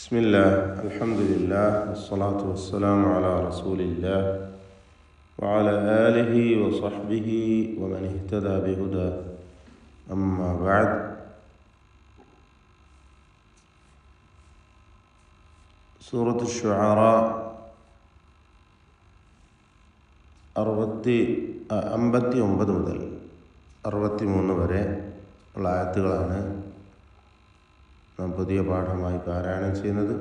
بسم الله الحمد لله والصلاة والسلام على رسول الله وعلى آله وصحبه ومن اهتدى بهداه أما بعد سورة الشعراء 59 മുതൽ 63 വരെ ഉള്ള ആയത്തുകളാണ് നാം പുതിയ പാഠമായി പാരായണം ചെയ്യുന്നത്.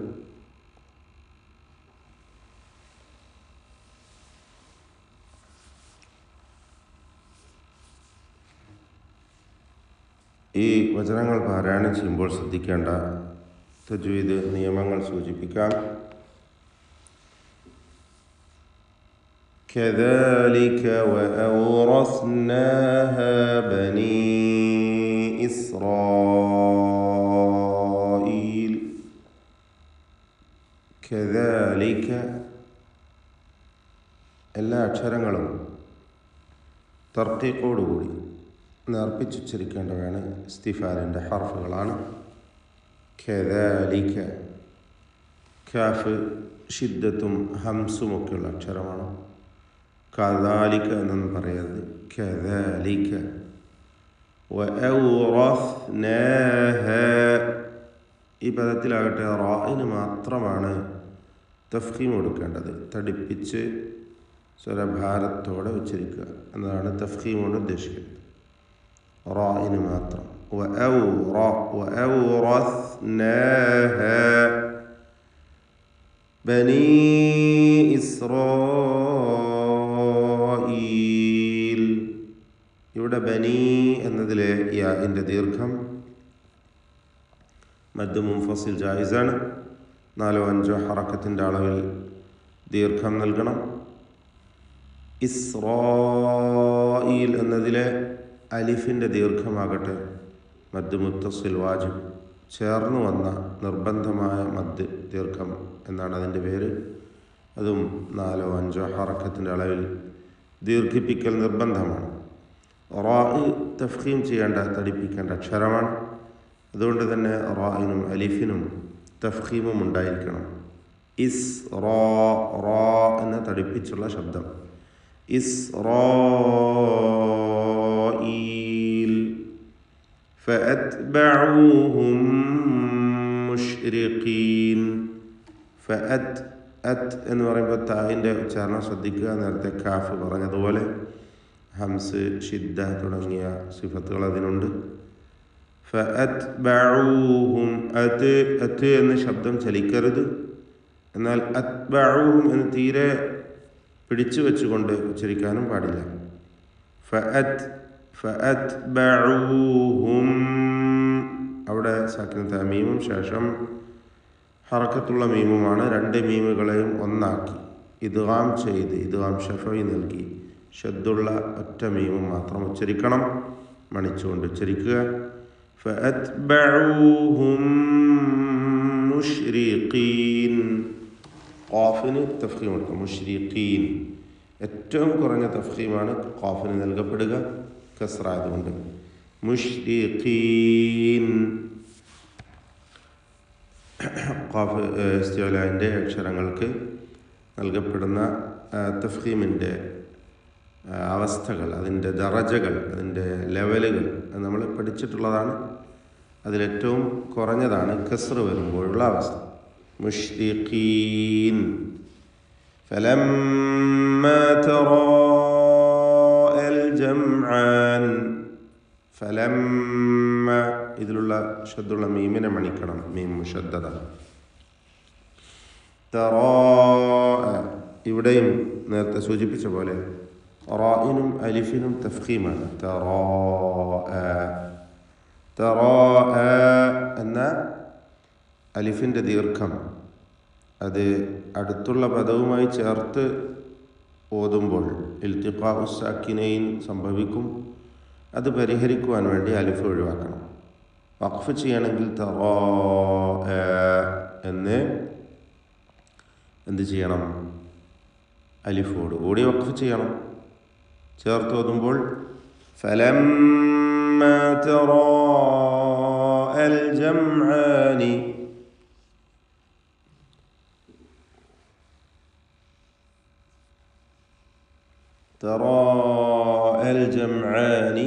ഈ വചനങ്ങൾ പാരായണം ചെയ്യുമ്പോൾ ശ്രദ്ധിക്കേണ്ട തജ്വീദ് നിയമങ്ങൾ സൂചിപ്പിക്കാം. كذلك وأورثناها بني إسرائيل. كذلك എല്ലാ അക്ഷരങ്ങളും തർക്കീഖോടുകൂടി നേർപ്പിച്ചുച്ചരിക്കേണ്ടവയാണ്. ഇസ്തിഫാലിൻ്റെ ഹർഫുകളാണ്. كذلك കാഫ് ഷിദ്ദത്തും ഹംസും ഒക്കെയുള്ള അക്ഷരമാണ്. കദാലിക എന്നൊന്നും പറയരുത്. كذلك وأورثناها ഈ പദത്തിലാകട്ടെ റായിന് മാത്രമാണ് തഫ്ഖീം കൊടുക്കേണ്ടത്. തടിപ്പിച്ച് സ്വരഭാരത്തോടെ ഉച്ചരിക്കുക എന്നതാണ് തഫ്ഖീം കൊണ്ട് ഉദ്ദേശിക്കുന്നത്. റായിന് മാത്രം. وأورثناها بني إسرائيل. ഇവിടെ ബനി എന്നതിലെ യാഇൻ്റെ ദീർഘം മദ് മുൻഫസിൽ ജായിസാണ്. 4-5 ഹറക്കത്തിൻ്റെ അളവിൽ ദീർഘം നൽകണം. ഇസ്രായീൽ എന്നതിലെ അലിഫിൻ്റെ ദീർഘമാകട്ടെ മദ് മുത്തസിൽ വാജിബ്, ചേർന്ന് വന്ന നിർബന്ധമായ മദ് ദീർഘം എന്നാണ് അതിൻ്റെ പേര്. അതും 4-5 ഹറക്കത്തിൻ്റെ അളവിൽ ദീർഘിപ്പിക്കൽ നിർബന്ധമാണ്. റാഇ തഫ്ഖീം ചെയ്യേണ്ട, തടിപ്പിക്കേണ്ട അക്ഷരമാണ്. അതുകൊണ്ട് തന്നെ റായിനും അലിഫിനും തഫ്ഖീമും ഉണ്ടായിരിക്കണം. റോ എന്ന തടിപ്പിച്ചുള്ള ശബ്ദം. ഇസ്രായീൽ ഫഅത്ബഊഹും മുശ്രിഖീൻ. എന്ന് പറയുമ്പോൾ തായിൻ്റെ ഉച്ചാരണം ശ്രദ്ധിക്കുക. നേരത്തെ കാഫ് പറഞ്ഞതുപോലെ ഹംസ്, ഷിദ്ദ തുടങ്ങിയ സിഫത്തുകൾ അതിനുണ്ട്. ഫഅത്ബഊഹും അത്ത് എന്ന ശബ്ദം ചലിക്കരുത്. എന്നാൽ അത്ബഊഹും എന്ന് തീരെ പിടിച്ചു വെച്ചുകൊണ്ട് ഉച്ചരിക്കാനും പാടില്ല. ഫഅത്ബഊഹും അവിടെ സാക്കിനത്ത മീമും ശേഷം ഹറക്കത്തുള്ള മീമുമാണ്. 2 മീമുകളെയും ഒന്നാക്കി ഇദ്ഗാം ചെയ്ത് ഇദ്ഗാം ഷഫഈ നൽകി ഷദ്ദുള്ള ഒറ്റ മീമും മാത്രം ഉച്ചരിക്കണം. മണിച്ചുകൊണ്ട് ഉച്ചരിക്കുക. ഫഅത്ബഊഹും മുശ്രിഖീൻ. ഖാഫിന് തഫ്ഖീം കൊടുക്കുക. മുശ്രിഖീൻ ഏറ്റവും കുറഞ്ഞ തഫ്ഖീമാണ് ഖാഫിന് നൽകപ്പെടുക, കസ്റ ആയതുകൊണ്ട്. മുശ്രിഖീൻ. ഖാഫ് ഇസ്തിഅലാൻ്റെ അക്ഷരങ്ങൾക്ക് നൽകപ്പെടുന്ന തഫ്ഖീമിൻ്റെ അവസ്ഥകൾ, അതിൻ്റെ ദറജകൾ, അതിൻ്റെ ലെവലുകൾ നമ്മൾ പഠിച്ചിട്ടുള്ളതാണ്. അതിലേറ്റവും കുറഞ്ഞതാണ് കസ്റ് വരുമ്പോഴുള്ള അവസ്ഥ. മുശ്രിഖീൻ. ഫലമ്മാ തറാഅൽ ജംആൻ. ഫലമ്മ ഇതിലുള്ള ഷദ്ദുള്ള മീമിനെ മണിക്കണം. മീം മുശദ്ദദ. തറാഅ ഇവിടെയും നേരത്തെ സൂചിപ്പിച്ച പോലെ റായിനും അലിഫിനും തഫ്ഖീമാണ്. തറാഅ എന്ന അലിഫിൻ്റെ ദീർഘം അത് അടുത്തുള്ള പദവുമായി ചേർത്ത് ഓതുമ്പോൾ ഇൽത്തിഖാഉ സാക്കിനൈൻ സംഭവിക്കും. അത് പരിഹരിക്കുവാൻ വേണ്ടി അലിഫ് ഒഴിവാക്കണം. വഖഫ് ചെയ്യണമെങ്കിൽ തറാഅ എന്ന് എന്ത് ചെയ്യണം? അലിഫോട് കൂടി വഖഫ് ചെയ്യണം. ചേർത്ത് ഓതുമ്പോൾ ഫലമ്മാ തറാഅൽ ജംആനി تراءى الجمعان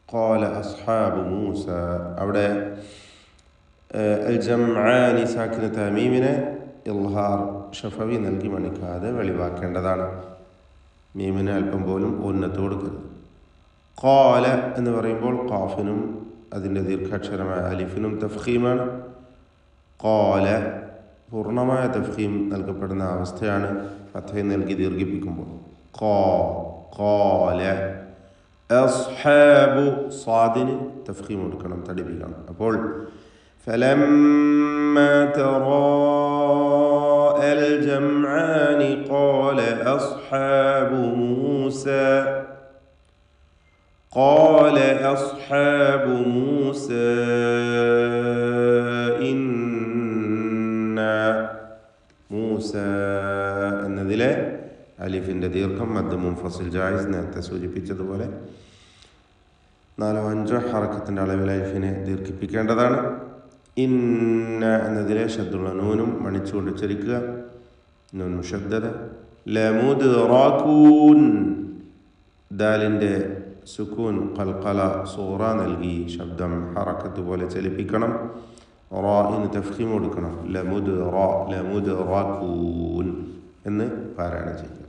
قال أصحاب موسى അവിടെ الجمعان സാക്കിന തമീമിനെ ഇൽഹാർ ഷഫവി നൽകി മണിക്കാതെ വെളിവാക്കേണ്ടതാണ്. മീമിന് അല്പം പോലും ഉന്നത്ത് കൊടുക്കരുത്. ഖാല എന്ന് പറയുമ്പോൾ ഖാഫിനും അതിൻ്റെ ദീർഘാക്ഷരമായ അലിഫിനും തഫ്ഖീമാണ്. ഖാല പൂർണ്ണമായ തഫ്ഖീം നൽകപ്പെടുന്ന അവസ്ഥയാണ് ഫത്ഹ നൽകി ദീർഘിപ്പിക്കുമ്പോൾ. ഖാല അസ്ഹാബു സാദിന് തഫ്ഖീം കൊടുക്കണം, തടിപ്പിക്കണം. അപ്പോൾ فلما تراءى الجمعان قال أصحاب موسى إنا موسى എന്നതിലെ അലിഫിൻ്റെ ദീർഘം മദ് മുൻഫസിൽ ജായിസ് നേരത്തെ സൂചിപ്പിച്ചതുപോലെ 4-5 ഹറക്കത്തിൻ്റെ അളവിൽ അലിഫിനെ ദീർഘിപ്പിക്കേണ്ടതാണ്. ഇന്ന എന്നതിലെ ശബ്ദുള്ള നൂനും മണിച്ചുകൊണ്ട് ഉച്ചരിക്കുക. നൂൻ മുഷദ്ദദ. ലമുദ്റകൂൻ ദാലിൻ്റെ സുക്കൂൻ ഖൽഖല സൂറ നൽകി ശബ്ദം ഹറക്കത്ത് പോലെ ചലിപ്പിക്കണം. റാഇന് തഫ്ഖീം കൊടുക്കണം. ലമുദ്റകൂൻ എന്ന് പാരായണം ചെയ്യുക.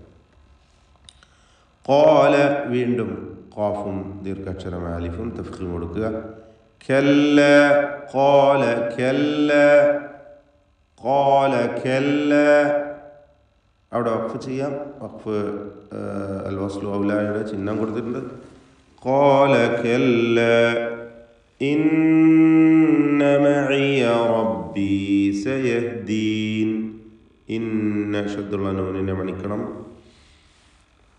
ഖാല വീണ്ടും ഖാഫും ദീർഘാക്ഷരമായ അലിഫും തഫ്ഖീം കൊടുക്കുക. കല്ല ഖാല കല്ല അവിടെ വഖഫ് ചെയ്യാം. വഖഫ് അൽ വസ്ലു ഔലായുടെ ചിഹ്നം കൊടുത്തിട്ടുണ്ട്. ഖാല കല്ല ഇന്ന മഇയ റബ്ബി സയഹ്ദീൻ. ഇന്ന ശബ്ദുള്ള നൂനിനെ മണിക്കണം.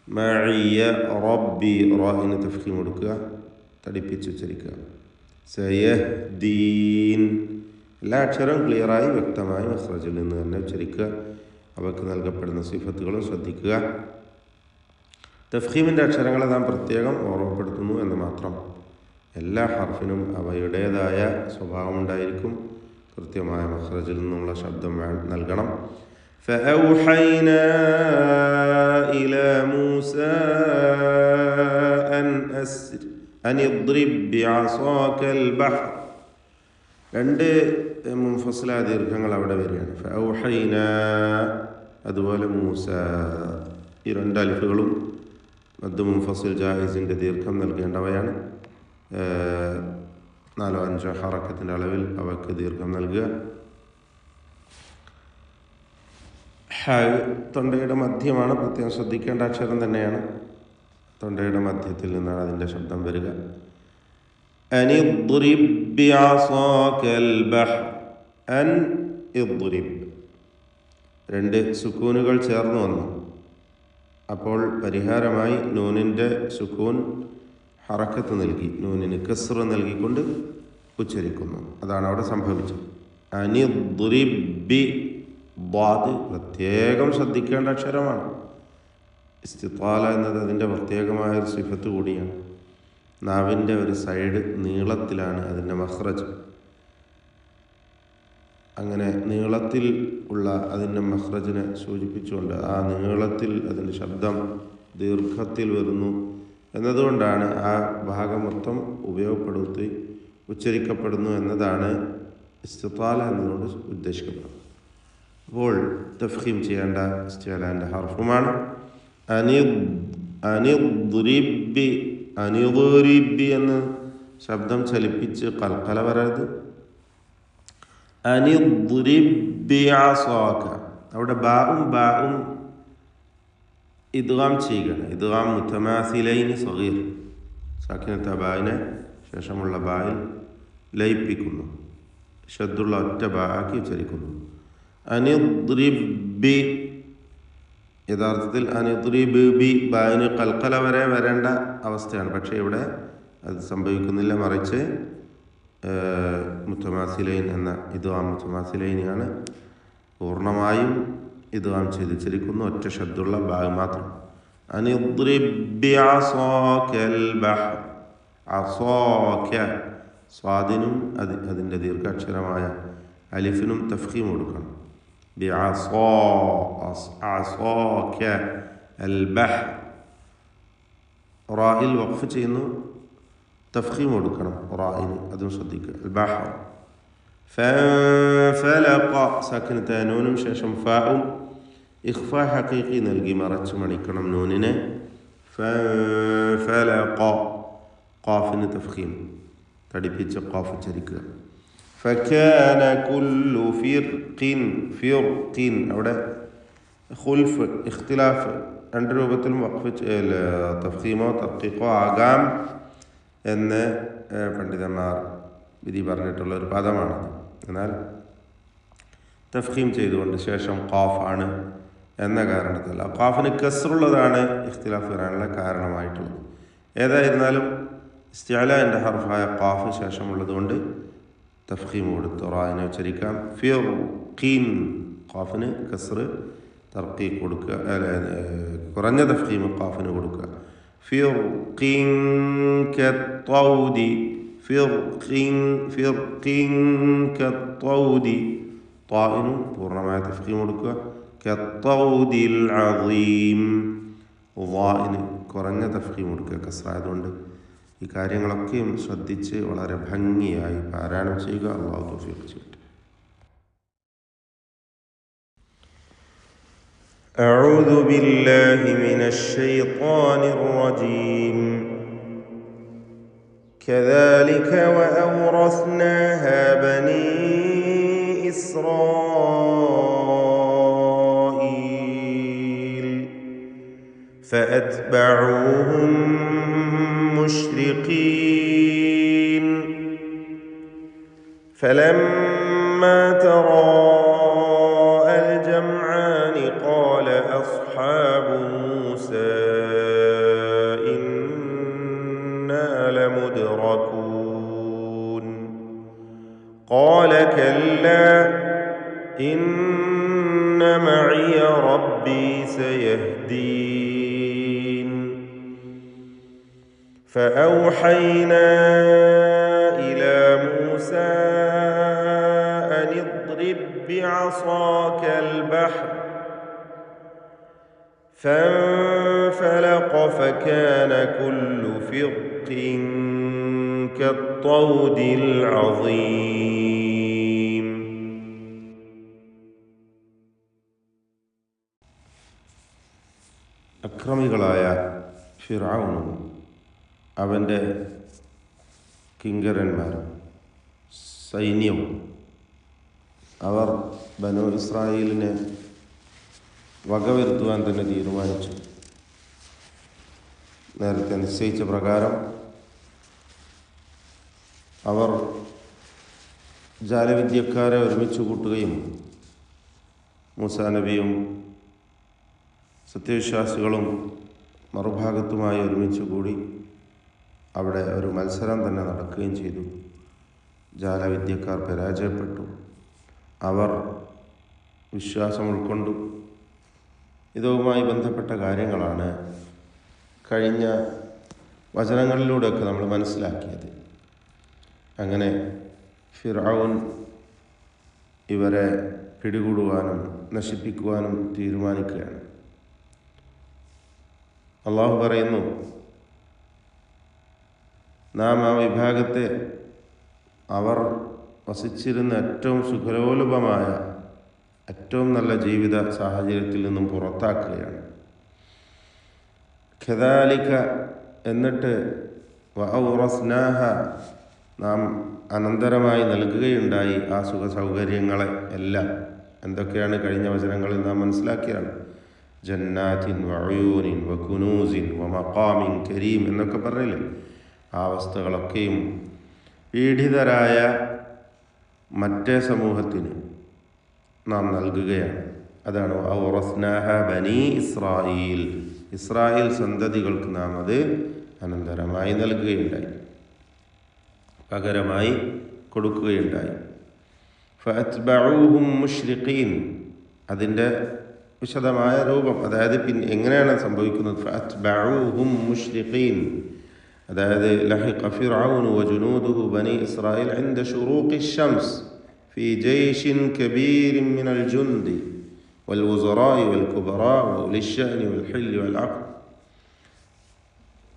മഇയ റബ്ബി റാഇന് തഫ്ഖീം കൊടുക്കുക, തടിപ്പിച്ച് ഉച്ചരിക്കുക. സയഹ്ദീൻ എല്ലാ അക്ഷരവും ക്ലിയറായി വ്യക്തമായി മഖ്റജിൽ നിന്ന് തന്നെ ഉച്ചരിക്കുക. അവയ്ക്ക് നൽകപ്പെടുന്ന സിഫത്തുകളും ശ്രദ്ധിക്കുക. തഫ്ഖീമിൻ്റെ അക്ഷരങ്ങളെ നാം പ്രത്യേകം ഓർമ്മപ്പെടുത്തുന്നു എന്ന് മാത്രം. എല്ലാ ഹർഫിനും അവയുടേതായ സ്വഭാവമുണ്ടായിരിക്കും. കൃത്യമായ മഖ്റജിൽ നിന്നുള്ള ശബ്ദം നൽകണം. فأوحينا إلى موسى أن اضرب بعصاك البحر. 2 മുൻഫസില ദീർഘങ്ങൾ അവിടെ വരികയാണ്. ഫൗഹൈന അതുപോലെ മൂസ. ഈ 2 അലിഫുകളും മദ് മുൻഫസിൽ ജായിസിൻ്റെ ദീർഘം നൽകേണ്ടവയാണ്. 4-5 ഹറക്കത്തിൻ്റെ അളവിൽ അവയ്ക്ക് ദീർഘം നൽകുക. തൊണ്ടയുടെ മധ്യമാണ്, പ്രത്യേകം ശ്രദ്ധിക്കേണ്ട അക്ഷരം തന്നെയാണ്. തൊണ്ടയുടെ മധ്യത്തിൽ നിന്നാണ് അതിൻ്റെ ശബ്ദം വരിക. അനിദ്രിബ് ബിഅസാകൽ ബഹർ. അൻ ഇദ്രിബ് 2 സുക്കൂനുകൾ ചേർന്ന് വന്നു. അപ്പോൾ പരിഹാരമായി നൂനിൻ്റെ സുക്കൂൻ ഹറക്കത്ത് നൽകി നൂനിന് കസ്ർ നൽകിക്കൊണ്ട് ഉച്ചരിക്കുന്നു. അതാണ് അവിടെ സംഭവിച്ചത്. അനിദ്രിബ് ദ്വാദ് പ്രത്യേകം ശ്രദ്ധിക്കേണ്ട അക്ഷരമാണ്. ഇസ്തിത്വാല എന്നത് അതിൻ്റെ പ്രത്യേകമായ ഒരു സിഫത്ത് കൂടിയാണ്. നാവിൻ്റെ ഒരു സൈഡ് നീളത്തിലാണ് അതിൻ്റെ മഖ്റജ്. അങ്ങനെ നീളത്തിൽ ഉള്ള അതിൻ്റെ മഖ്റജിനെ സൂചിപ്പിച്ചുകൊണ്ട് ആ നീളത്തിൽ അതിൻ്റെ ശബ്ദം ദീർഘത്തിൽ വരുന്നു എന്നതുകൊണ്ടാണ് ആ ഭാഗം മൊത്തം ഉപയോഗപ്പെടുത്തി ഉച്ചരിക്കപ്പെടുന്നു എന്നതാണ് ഇസ്തിത്വാല എന്നതുകൊണ്ട് ഉദ്ദേശിക്കപ്പെടുന്നത്. അപ്പോൾ തഫ്ഖീം ചെയ്യേണ്ട ഇസ്തിഅലാൻ്റെ ഹർഫുമാണ്. അനിദ്രിബ് എന്ന് ശബ്ദം ചലിപ്പിച്ച് കൽക്കല വരരുത്. അനിദ്രിബ് ബിഅസാക അവിടെ ബാഉം ഇദ്ഗാം ചെയ്യുകയാണ്. ഇദ്ഗാം മുതമാസിലൈനി സഗീർ സാക്കിനത്ത ബായിനെ ശേഷമുള്ള ബായിൽ ലയിപ്പിക്കുന്നു. ഷദ്ദുള്ള ഒറ്റ ബാക്കി ഉച്ചരിക്കുന്നു. അനിദ്രിബ് യഥാർത്ഥത്തിൽ അനിദ്രിബ് ബി ബായിന് കൽക്കല വരെ വരേണ്ട അവസ്ഥയാണ്. പക്ഷേ ഇവിടെ അത് സംഭവിക്കുന്നില്ല. മറിച്ച് മുത്തമാസിലൈൻ എന്ന ഇദ്ഗാം മുത്തമാസിലൈനാണ്. പൂർണ്ണമായും ഇദ്ഗാം ചെയ്തിരിക്കുന്നു. ഒറ്റ ശബ്ദുള്ള ബാഗ് മാത്രം. അനിദ്രിബ് ബിഅസാകൽ ബഹർ. അസാക സ്വാദിനും അതിൻ്റെ ദീർഘാക്ഷരമായ അലിഫിനും തഫ്ഖീം കൊടുക്കണം. ബിഅസാക അൽ ബഹർ. റായിൽ വഖഫ് ചെയ്യുന്നു, തഫ്ഖീം കൊടുക്കണം റായിന്, അതും ശ്രദ്ധിക്കുക. അൽ ബഹർ. ഫൻഫലഖ സാക്കിനത്തായ നൂനും ശേഷം ഫാഉം ഇഖ്ഫാ ഹഖീഖി നൽകി മറച്ചു മണിക്കണം നൂനിനെ. ഫൻഫലഖ ഖാഫിന് തഫ്ഖീം തടിപ്പിച്ച് ഖാഫ് ഉച്ചരിക്കുക. ഫകാന കുല്ലു ഫിർഖിൻ അവിടെ ഖുൽഫ് ഇഖ്തിലാഫ് രണ്ട് രൂപത്തിലും വഖഫ് തഫ്ഖീമോ തർഖീഖോ ആകാം എന്ന് പണ്ഡിതന്മാർ വിധി പറഞ്ഞിട്ടുള്ള ഒരു പദമാണത്. എന്നാൽ തഫ്ഖീം ചെയ്തുകൊണ്ട് ശേഷം ഖാഫ് ആണ് എന്ന കാരണത്തിൽ ആ ഖാഫിന് കസ്റുള്ളതാണ് ഇഖ്തിലാഫ് വരാനുള്ള കാരണമായിട്ടുള്ളത്. ഏതായിരുന്നാലും ഇസ്തിഅലാന്റെ ഹർഫായ ഖാഫ് ശേഷമുള്ളതുകൊണ്ട് തഫ്ഖീം കൊടുത്ത് റായിനെ ഉച്ചരിക്കാം. ഫിർഖിൻ ഖാഫിന് കസ്ർ തർഖീഖ് കൊടുക്കുക, കുറഞ്ഞ തഫ്ഖീം ഖാഫിന് കൊടുക്കുക. ഫിർഖിൻ കത്തൗദി ഫിർഖിൻ കത്തൗദി ത്വാഇനും പൂർണ്ണമായ തഫ്ഖീം കൊടുക്കുക. കത്തൗദിൽ അദീം ളാഇന് കുറഞ്ഞ തഫ്ഖീം കൊടുക്കുക കസ്റായതുകൊണ്ട്. ഈ കാര്യങ്ങളൊക്കെയും ശ്രദ്ധിച്ച് വളരെ ഭംഗിയായി പാരായണം ചെയ്യുക. അല്ലാഹു തൗഫീഖ് ചെയ്യട്ടെ. അഊദു ബില്ലാഹി മിനശ് ശൈത്വാനിർ റജീം. കദാലിക വഅൗറസ്നാഹാ ബനീ ഇസ്രായീൽ ഫഅത്ബഊഹും مشرقين فلما تراءى الجمعان قال أصحاب موسى إنا لمدركون قال كلا إن معي ربي سيهدين فأوحينا إلى موسى أن اضرب بعصاك البحر فانفلق فكان كل فرق كالطود العظيم. അക്രമികളായ ഫിർഔനും അവൻ്റെ കിങ്കരന്മാരും സൈന്യവും അവർ ബനൂ ഇസ്രായേലിനെ വകവരുത്തുവാൻ തന്നെ തീരുമാനിച്ചു. നേരത്തെ നിശ്ചയിച്ച പ്രകാരം അവർ ജാലവിദ്യക്കാരെ ഒരുമിച്ച് കൂട്ടുകയും മൂസാ നബിയും സത്യവിശ്വാസികളും മറുഭാഗത്തുമായി ഒരുമിച്ച് കൂടി അവിടെ ഒരു മത്സരം തന്നെ നടക്കുകയും ചെയ്തു. ജാലവിദ്യക്കാർ പരാജയപ്പെട്ടു, അവർ വിശ്വാസം ഉൾക്കൊണ്ടു. ഇതുമായി ബന്ധപ്പെട്ട കാര്യങ്ങളാണ് കഴിഞ്ഞ വചനങ്ങളിലൂടെയൊക്കെ നമ്മൾ മനസ്സിലാക്കിയത്. അങ്ങനെ ഫിർഔൻ ഇവരെ പിടികൂടുവാനും നശിപ്പിക്കുവാനും തീരുമാനിക്കുകയാണ്. അള്ളാഹു പറയുന്നു, നാം ആ വിഭാഗത്തെ അവർ വസിച്ചിരുന്ന ഏറ്റവും സുഖലോലുപമായ ഏറ്റവും നല്ല ജീവിത സാഹചര്യത്തിൽ നിന്നും പുറത്താക്കുകയാണ്. ഖദാലിക എന്നിട്ട് വഔറസ്നാഹ നാം അനന്തരമായി നൽകുകയുണ്ടായി ആ സുഖ സൗകര്യങ്ങളെ എല്ലാം. എന്തൊക്കെയാണ് കഴിഞ്ഞ വചനങ്ങളിൽ നാം മനസ്സിലാക്കിയാണ്. ജന്നാത്തിൻ വഅയൂനിൻ വകുനൂസിൻ വമഖാമിൻ കരീം എന്നൊക്കെ പറഞ്ഞില്ലേ. ആ അവസ്ഥകളൊക്കെയും പീഡിതരായ മറ്റേ സമൂഹത്തിന് നാം നൽകുകയാണ്. അതാണ് ഔറസ്നാഹ ബനീ ഇസ്രായീൽ, ഇസ്രായേൽ സന്തതികൾക്ക് നാം അത് അനന്തരമായി നൽകുകയുണ്ടായി, പകരമായി കൊടുക്കുകയുണ്ടായി. ഫഅത്ബഊഹും മുശ്രിഖീൻ, അതിൻ്റെ വിശദമായ രൂപം, അതായത് എങ്ങനെയാണ് സംഭവിക്കുന്നത്. ഫഅത്ബഊഹും മുശ്രിഖീൻ, അതായത് ലഹിഖ ഫിർഔൻ വജുനൂദുഹു ബനി ഇസ്രായേൽ ഇൻദ ശുറൂഖി ശംസ് ഫീ ജയ്ഷിൻ കബീരിൻ മിനൽ ജുൻദി والوزراء والكبراء وأولي الشأن والحل والعقد.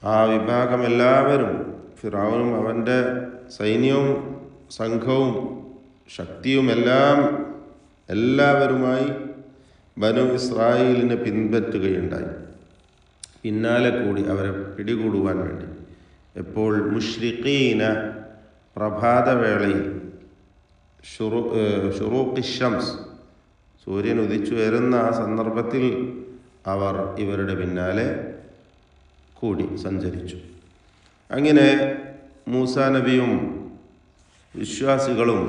ആ വിഭാഗം എല്ലാവരും, ഫിറഔനും അവൻ്റെ സൈന്യവും സംഘവും ശക്തിയും എല്ലാവരുമായി ബനു ഇസ്രായേലിനെ പിൻപറ്റുകയുണ്ടായി, പിന്നാലെ കൂടി അവരെ പിടികൂടുവാൻ വേണ്ടി. എപ്പോൾ മുശ്രിഖീന, പ്രഭാതവേളയിൽ, ഷുറൂഖി ശംസ്, സൂര്യൻ ഉദിച്ചു വരുന്ന ആ സന്ദർഭത്തിൽ അവർ ഇവരുടെ പിന്നാലെ കൂടി സഞ്ചരിച്ചു. അങ്ങനെ മൂസാ നബിയും വിശ്വാസികളും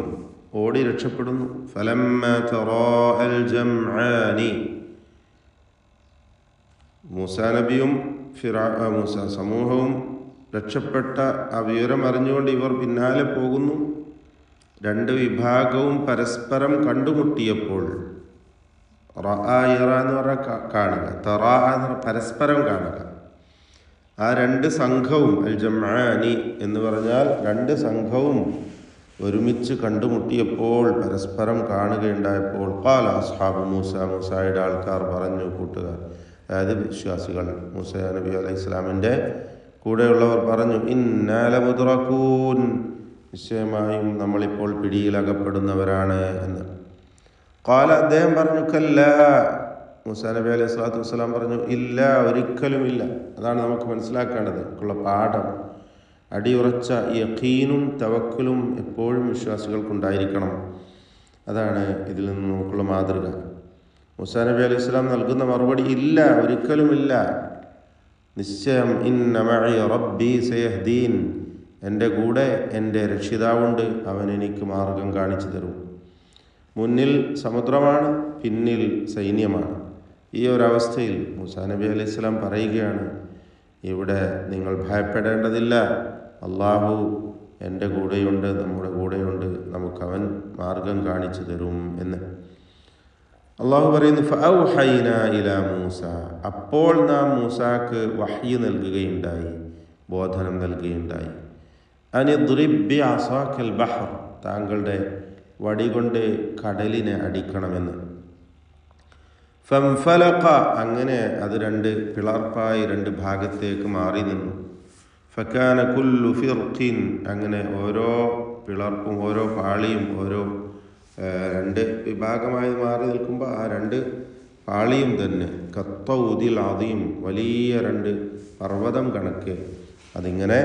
ഓടി രക്ഷപ്പെടുന്നു. ഫലമ്മ തറാഅൽ ജംആനി, മൂസാ നബിയും മൂസാ സമൂഹവും രക്ഷപ്പെട്ട ആ വിവരം അറിഞ്ഞുകൊണ്ട് ഇവർ പിന്നാലെ പോകുന്നു. രണ്ട് വിഭാഗവും പരസ്പരം കണ്ടുമുട്ടിയപ്പോൾ, റഅ യറ എന്ന് പറഞ്ഞാൽ കാണുക, തറാ എന്ന് പറഞ്ഞാൽ പരസ്പരം കാണുക. ആ രണ്ട് സംഘവും, അൽ ജംആനി എന്ന് പറഞ്ഞാൽ രണ്ട് സംഘവും ഒരുമിച്ച് കണ്ടുമുട്ടിയപ്പോൾ, പരസ്പരം കാണുകയുണ്ടായപ്പോൾ, ഖാല അസ്ഹാബു മൂസ, മൂസായുടെ ആൾക്കാർ പറഞ്ഞു, കൂട്ടുകാർ, അതായത് വിശ്വാസികൾ, മൂസ നബി അലൈഹി ഇസ്ലാമിൻ്റെ കൂടെയുള്ളവർ പറഞ്ഞു, ഇന്നാ ലമുദ്റകൂൻ, നിശ്ചയമായും നമ്മളിപ്പോൾ പിടിയിലകപ്പെടുന്നവരാണ് എന്ന്. ഖാല, അദ്ദേഹം പറഞ്ഞു, കല്ലാ, മൂസാ നബി അലൈഹി സ്വലാത്തു വസ്സലാം പറഞ്ഞു, ഇല്ല, ഒരിക്കലുമില്ല. അതാണ് നമുക്ക് മനസ്സിലാക്കേണ്ടത് ഉള്ള പാഠം. അടിയുറച്ച യഖീനും തവക്കുലും എപ്പോഴും വിശ്വാസികൾക്കുണ്ടായിരിക്കണം. അതാണ് ഇതിൽ നിന്ന് നമുക്കുള്ള മാതൃക. മൂസാ നബി അലൈഹി സ്വലാം നൽകുന്ന മറുപടി, ഇല്ല, ഒരിക്കലുമില്ല, നിശ്ചയം, ഇന്ന മഇ റബ്ബി സയഹ്ദീൻ, എൻ്റെ കൂടെ എൻ്റെ രക്ഷിതാവുണ്ട്, അവൻ എനിക്ക് മാർഗം കാണിച്ചു തരും. മുന്നിൽ സമുദ്രമാണ്, പിന്നിൽ സൈന്യമാണ്. ഈ ഒരവസ്ഥയിൽ മൂസാ നബി അലൈഹി സ്വലാം പറയുകയാണ്, ഇവിടെ നിങ്ങൾ ഭയപ്പെടേണ്ടതില്ല, അള്ളാഹു എൻ്റെ കൂടെയുണ്ട്, നമ്മുടെ കൂടെയുണ്ട്, നമുക്കവൻ മാർഗം കാണിച്ചു തരും എന്ന്. അള്ളാഹു പറയുന്നു, ഫഔഹൈനാ ഇലാ മൂസ, അപ്പോൾ നാം മൂസാക്ക് വഹ്യ് നൽകുകയുണ്ടായി, ബോധനം നൽകുകയുണ്ടായി. അനിദ്രിബ് ബിഅസാക്കൽ ബഹർ, താങ്കളുടെ വടി കൊണ്ട് കടലിനെ അടിക്കണമെന്ന്. ഫംഫലഖ, അങ്ങനെ അത് രണ്ട് പിളർപ്പായി രണ്ട് ഭാഗത്തേക്ക് മാറി നിന്നു. ഫകാന കുല്ലു ഫിർഖിൻ, അങ്ങനെ ഓരോ പിളർപ്പും ഓരോ പാളിയും ഓരോ രണ്ട് വിഭാഗമായി മാറി നിൽക്കുമ്പോൾ ആ രണ്ട് പാളിയും തന്നെ കത്തൗദിൽ അദീം, വലിയ രണ്ട് പർവ്വതം കണക്ക് അതിങ്ങനെ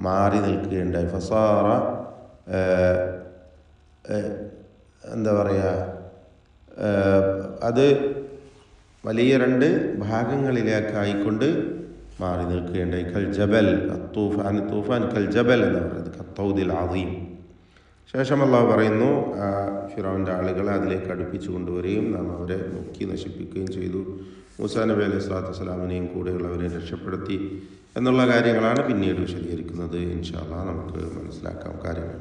മാറി നിൽക്കുകയുണ്ടായി. ഫസാറ, എന്താ പറയുക, അത് വലിയ രണ്ട് ഭാഗങ്ങളിലേക്കായിക്കൊണ്ട് മാറി നിൽക്കുകയുണ്ടായി. കൽ ജബൽ, തൂഫാൻ കൽ ജബൽ എന്ന് പറയുന്നത് കത്തൗദിൽ അദീം. ശേഷം അള്ളാഹു പറയുന്നു, ഫിറൗൻ്റെ ആളുകളെ അതിലേക്ക് അടുപ്പിച്ചു കൊണ്ടുവരികയും നാം അവരെ നോക്കി നശിപ്പിക്കുകയും ചെയ്തു. മൂസാ നബി അലൈഹി സ്വലാത്തു വസ്സലാമിനെയും കൂടെയുള്ളവരെ രക്ഷപ്പെടുത്തി എന്നുള്ള കാര്യങ്ങളാണ് പിന്നീട് വിശദീകരിക്കുന്നത്. ഇൻഷാ അല്ലാഹ് നമുക്ക് മനസ്സിലാക്കാം കാര്യങ്ങൾ.